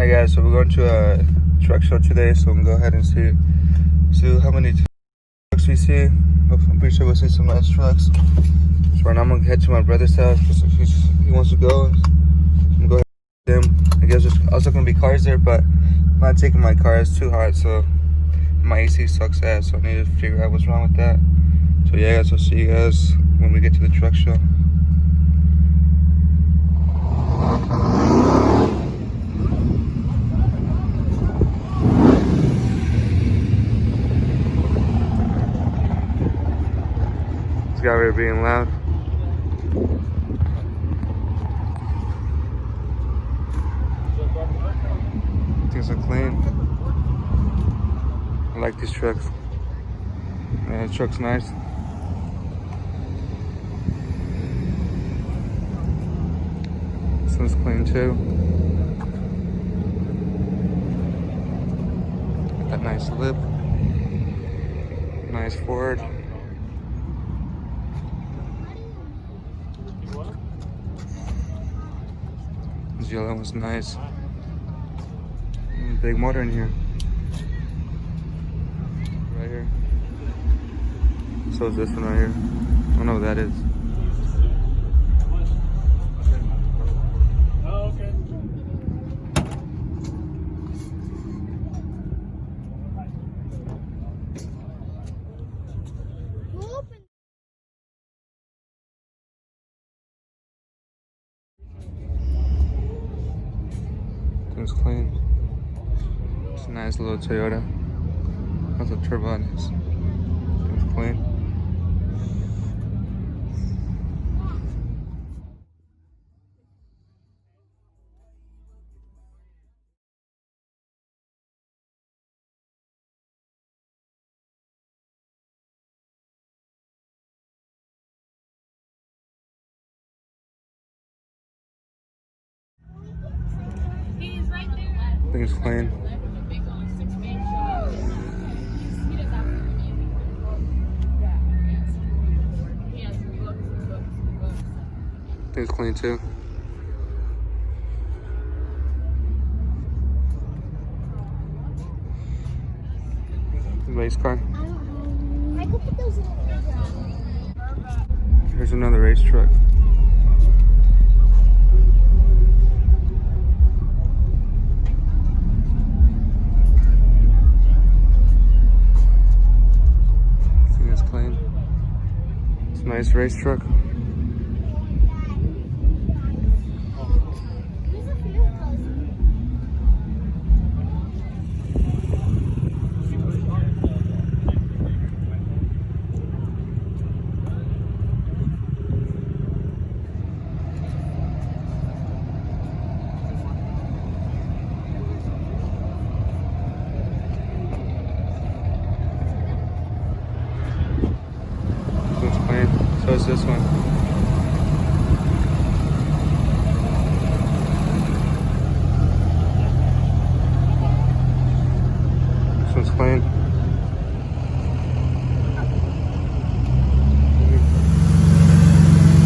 Alright guys, so we're going to a truck show today, so we'll go ahead and see how many trucks we see. I'm pretty sure we'll see some nice trucks. So right now I'm gonna head to my brother's house because he wants to go. I'm gonna go ahead with him. I guess there's also gonna be cars there, but I'm not taking my car, it's too hot, so my AC sucks ass, so I need to figure out what's wrong with that. So yeah guys, I'll see you guys when we get to the truck show. This guy really being loud. Things are clean. I like these trucks. Yeah, the truck's nice. This one's clean too. Got that nice lip. Nice Ford. This yellow one's nice. Big motor in here. Right here. So is this one right here. I don't know what that is. Oh, okay. Thing's clean. It's a nice little Toyota. That's a turbo on this. Thing's clean. He's right there. Thing's clean. Thing's clean too. Race car. I could put those in the Here's another race truck. Thing is clean. It's a nice race truck. So is this one. This one's clean.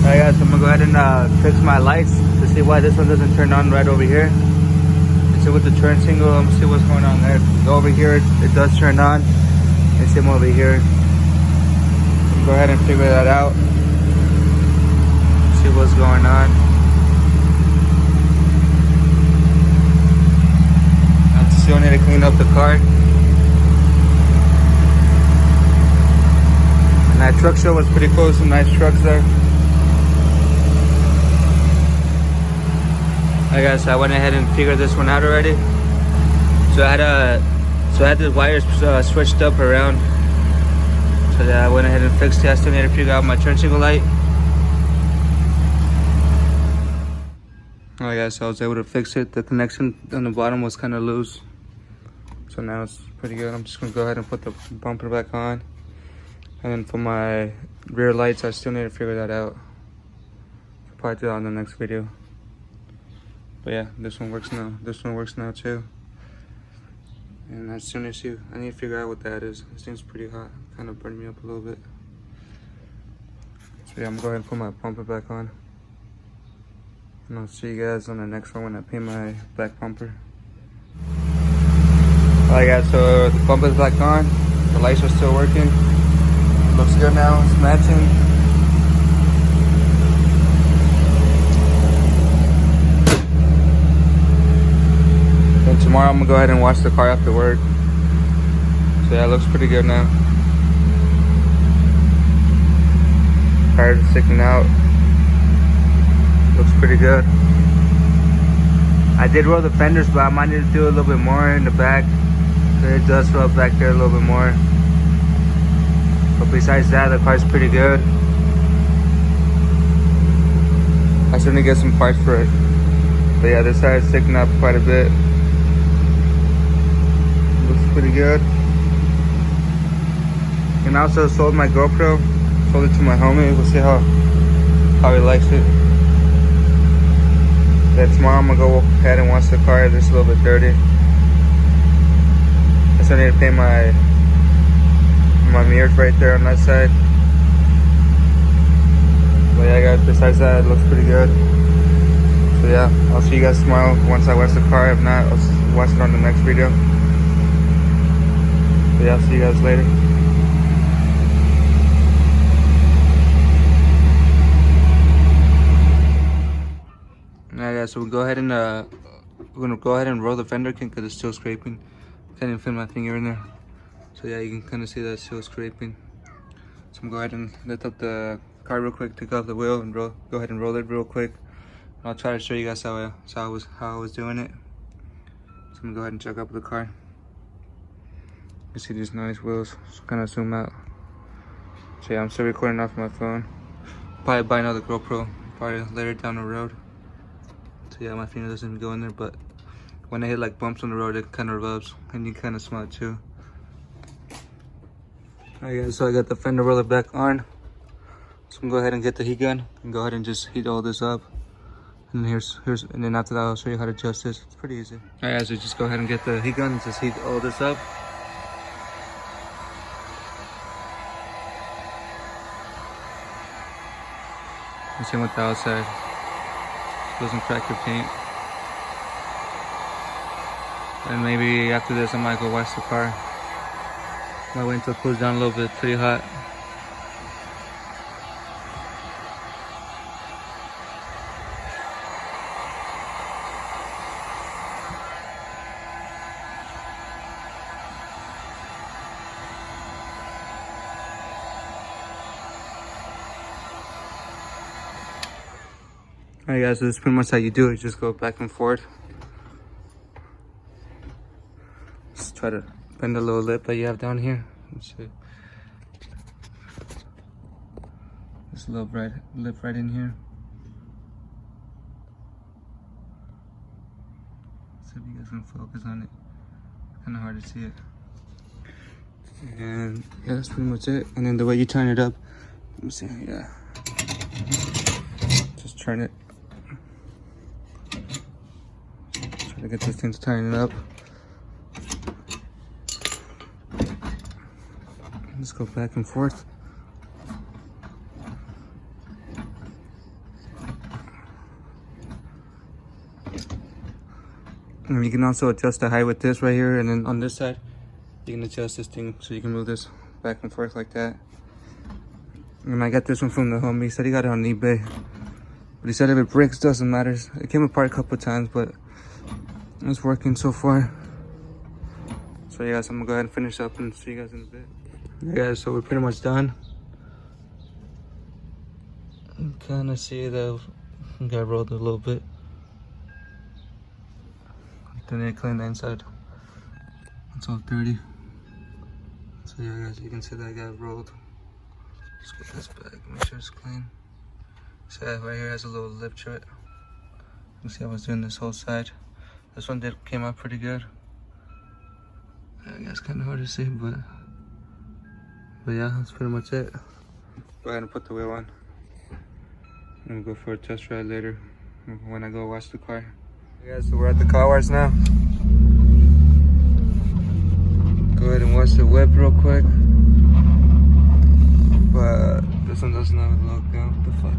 Alright guys, so I'm gonna go ahead and fix my lights to see why this one doesn't turn on right over here. And see with the turn signal, I'm gonna see what's going on there. Go over here, it does turn on. And see them over here. Go ahead and figure that out. See what's going on. I still need to clean up the car. And that truck show was pretty cool. Some nice trucks there. Alright guys, so I went ahead and figured this one out already. So I had the wires switched up around. So I went ahead and fixed it. I still need to figure out my turn signal light. Alright guys, so I was able to fix it. The connection on the bottom was kind of loose. So now it's pretty good. I'm just going to go ahead and put the bumper back on. And then for my rear lights, I still need to figure that out. I'll probably do that on the next video. But yeah, this one works now. This one works now too. And as soon as I need to figure out what that is. This thing's pretty hot. Kind of burned me up a little bit. So yeah, I'm going to go ahead and put my bumper back on. And I'll see you guys on the next one when I paint my back bumper. Alright guys, so the bump is back on. The lights are still working. Looks good now, it's matching. And tomorrow I'm gonna go ahead and wash the car after work. So yeah, it looks pretty good now. Tires are sticking out. Looks pretty good. I did roll the fenders, but I might need to do a little bit more in the back. It does rub back there a little bit more. But besides that, the car's pretty good. I still need to get some parts for it. But yeah, this side's sticking up quite a bit. Looks pretty good. And I also sold my GoPro. Sold it to my homie. We'll see how he likes it. Then tomorrow I'm gonna go ahead and wash the car. It's a little bit dirty. I still need to paint my mirrors right there on that side. But yeah, guys, besides that, it looks pretty good. So yeah, I'll see you guys tomorrow once I wash the car. If not, I'll watch it on the next video. But yeah, I'll see you guys later. Alright guys, so we'll go ahead and we're gonna go ahead and roll the fender kit because it's still scraping. Can't even fit my finger in there. So yeah, you can kind of see that it's still scraping. So I'm gonna go ahead and lift up the car real quick, take off the wheel, and go ahead and roll it real quick. And I'll try to show you guys how I was doing it. So I'm gonna go ahead and check up the car. You can see these nice wheels. Just kind of zoom out. So yeah, I'm still recording off my phone. Probably buy another GoPro, probably later down the road. So yeah, my finger doesn't even go in there, but when I hit like bumps on the road, it kind of rubs, and you kind of smell it too. Alright guys, so I got the fender roller back on. So I'm gonna go ahead and get the heat gun and go ahead and just heat all this up. And and then after that, I'll show you how to adjust this. It's pretty easy. Alright guys, so just go ahead and get the heat gun and just heat all this up. And same with the outside. Doesn't crack your paint. And maybe after this I might go wash the car. Might wait until it cools down a little bit. Pretty hot. Alright guys, so this is pretty much how you do it. Just go back and forth. Just try to bend the little lip that you have down here. Let's see. This little lip right in here. See if you guys can focus on it. Kind of hard to see it. And yeah, that's pretty much it. And then the way you turn it up, let me see. Yeah, just turn it. Try to get this thing to tighten it up. Let's go back and forth. And you can also adjust the height with this right here, and then on this side you can adjust this thing so you can move this back and forth like that. And I got this one from the homie. He said he got it on eBay, but he said if it breaks, doesn't matter. It came apart a couple of times, but it's working so far. So yeah guys, I'm gonna go ahead and finish up and see you guys in a bit. Yeah guys, so we're pretty much done. You kind of see that got rolled a little bit. Then I clean the inside. It's all dirty. So yeah guys, you can see that I got rolled. Let's get this back, make sure it's clean. So that right here has a little lip to it. You can see I was doing this whole side. This one came out pretty good. I guess kind of hard to see, but yeah, that's pretty much it. Go ahead and put the wheel on. I'm gonna go for a test ride later when I go wash the car. Okay guys, so we're at the car wash now. Go ahead and wash the whip real quick. But this one doesn't have a logo. What the fuck?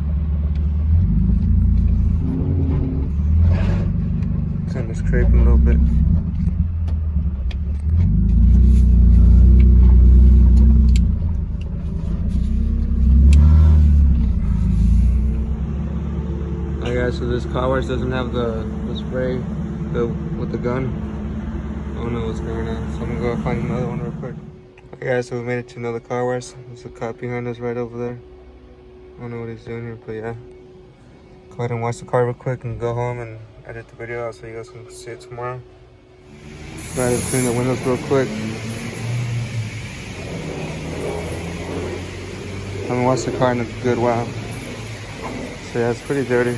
Kind of scraping a little bit. Yeah, so this car wash doesn't have the spray with the gun. I don't know what's going on, so I'm gonna go find another one real quick. Okay, guys, so we made it to another car wash. There's a cop behind us right over there. I don't know what he's doing here, but yeah. Go ahead and wash the car real quick and go home and edit the video out so you guys can see it tomorrow. Go ahead and clean the windows real quick. I haven't washed the car in a good while. So yeah, it's pretty dirty.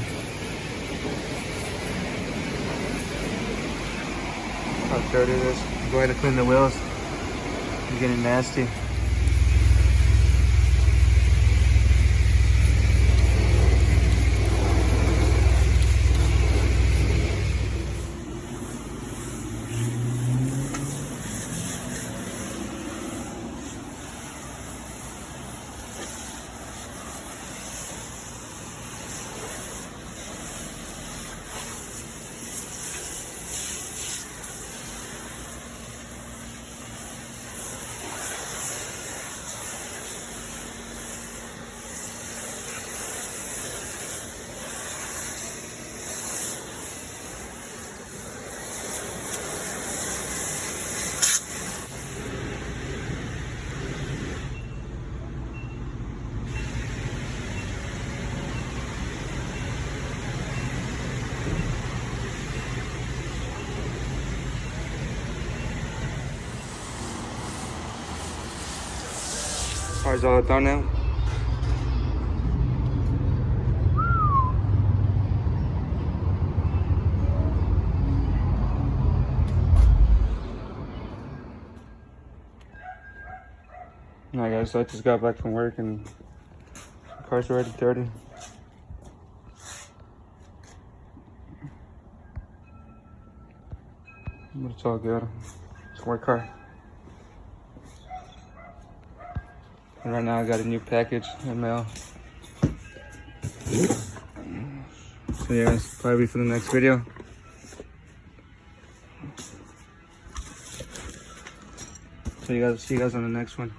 How dirty it is. Go ahead and clean the wheels. It's getting nasty. Car's all done now. Alright guys, so I just got back from work and the car's already dirty. But it's all good. It's a work car. And right now I got a new package in mail. So yeah, it's probably for the next video. So see you guys on the next one.